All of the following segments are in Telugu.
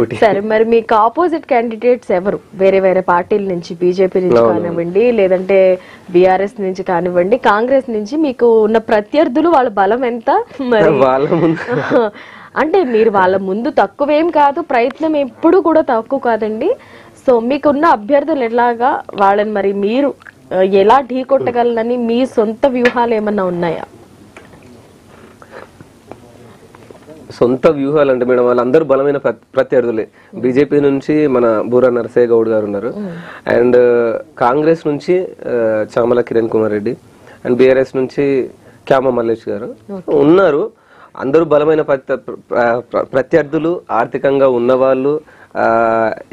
సరే, మరి మీకు ఆపోజిట్ క్యాండిడేట్స్ ఎవరు? వేరే వేరే పార్టీల నుంచి, బీజేపీ నుంచి కానివ్వండి, లేదంటే బీఆర్ఎస్ నుంచి కానివ్వండి, కాంగ్రెస్ నుంచి మీకు ఉన్న ప్రత్యర్థులు వాళ్ళ బలం ఎంత? మరి అంటే మీరు వాళ్ళ ముందు తక్కువేం కాదు, ప్రయత్నం ఎప్పుడు కూడా తక్కువ కాదండి. సో మీకున్న అభ్యర్థులు ఎలాగా, వాళ్ళని మరి మీరు ఎలా ఢీ కొట్టగలనని మీ సొంత వ్యూహాలు ఏమన్నా ఉన్నాయా? సొంత వ్యూహాలు అంటే మేడం వాళ్ళందరూ బలమైన ప్రత్యర్థులే. బీజేపీ నుంచి మన బూరా నరసయ్య గౌడ్ గారు ఉన్నారు, అండ్ కాంగ్రెస్ నుంచి చామల కిరణ్ కుమార్ రెడ్డి, అండ్ బీఆర్ఎస్ నుంచి క్యామ మల్లేష్ గారు ఉన్నారు. అందరూ బలమైన ప్రత్యర్థులు, ఆర్థికంగా ఉన్నవాళ్ళు,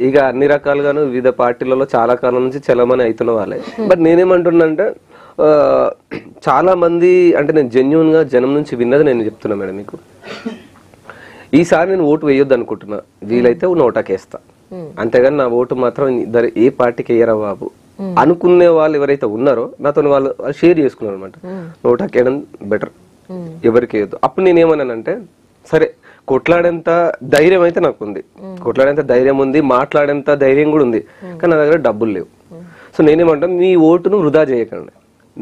ఇక అన్ని రకాలుగాను వివిధ పార్టీలలో చాలా కాలం నుంచి చలమని అవుతున్న వాళ్ళే. బట్ నేనేమంటున్నా అంటే చాలా మంది, అంటే నేను జెన్యున్ గా జనం నుంచి విన్నది నేను చెప్తున్నా మేడం మీకు. ఈసారి నేను ఓటు వేయొద్దు అనుకుంటున్నా, వీలైతే నోటాకేస్తా, అంతేగాని నా ఓటు మాత్రం ఏ పార్టీకి వేయరా బాబు అనుకునే వాళ్ళు ఎవరైతే ఉన్నారో నాతో వాళ్ళు షేర్ చేసుకున్నారు అనమాట. నోటాకేయడం బెటర్, ఎవరికి వేయొద్దు. అప్పుడు నేనేమన్నానంటే, సరే కొట్లాడేంత ధైర్యం అయితే నాకు ఉంది, కొట్లాడేంత ధైర్యం ఉంది, మాట్లాడేంత ధైర్యం కూడా ఉంది, కానీ నా దగ్గర డబ్బులు లేవు. సో నేనేమంటాను, మీ ఓటును వృధా చేయకండి.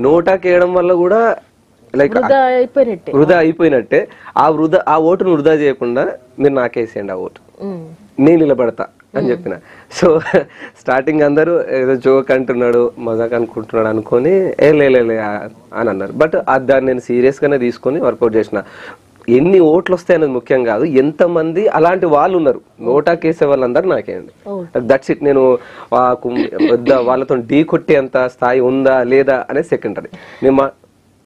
నోటాకేయడం వల్ల కూడా లైక్ వృధా అయిపోయినట్టే. ఆ ఓటును వృధా చేయకుండా మీరు నాకేసేయండి, ఆ ఓటు నేను నిలబడతా అని చెప్పిన. సో స్టార్టింగ్ అందరూ ఏదో జోక్ అంటున్నాడు, మజాక్ అనుకుంటున్నాడు అనుకొని లే అని అన్నారు. బట్ దాన్ని నేను సీరియస్ గానే తీసుకొని వర్కౌట్ చేసిన. ఎన్ని ఓట్లు వస్తాయనేది ముఖ్యం కాదు, ఎంతమంది అలాంటి వాళ్ళు ఉన్నారు. నోటాకేసే వాళ్ళందరూ నాకేయండి, దట్స్ ఇట్. నేను వాళ్ళతో ఢీ కొట్టేంత స్థాయి ఉందా లేదా అనేది సెకండరీ. నేను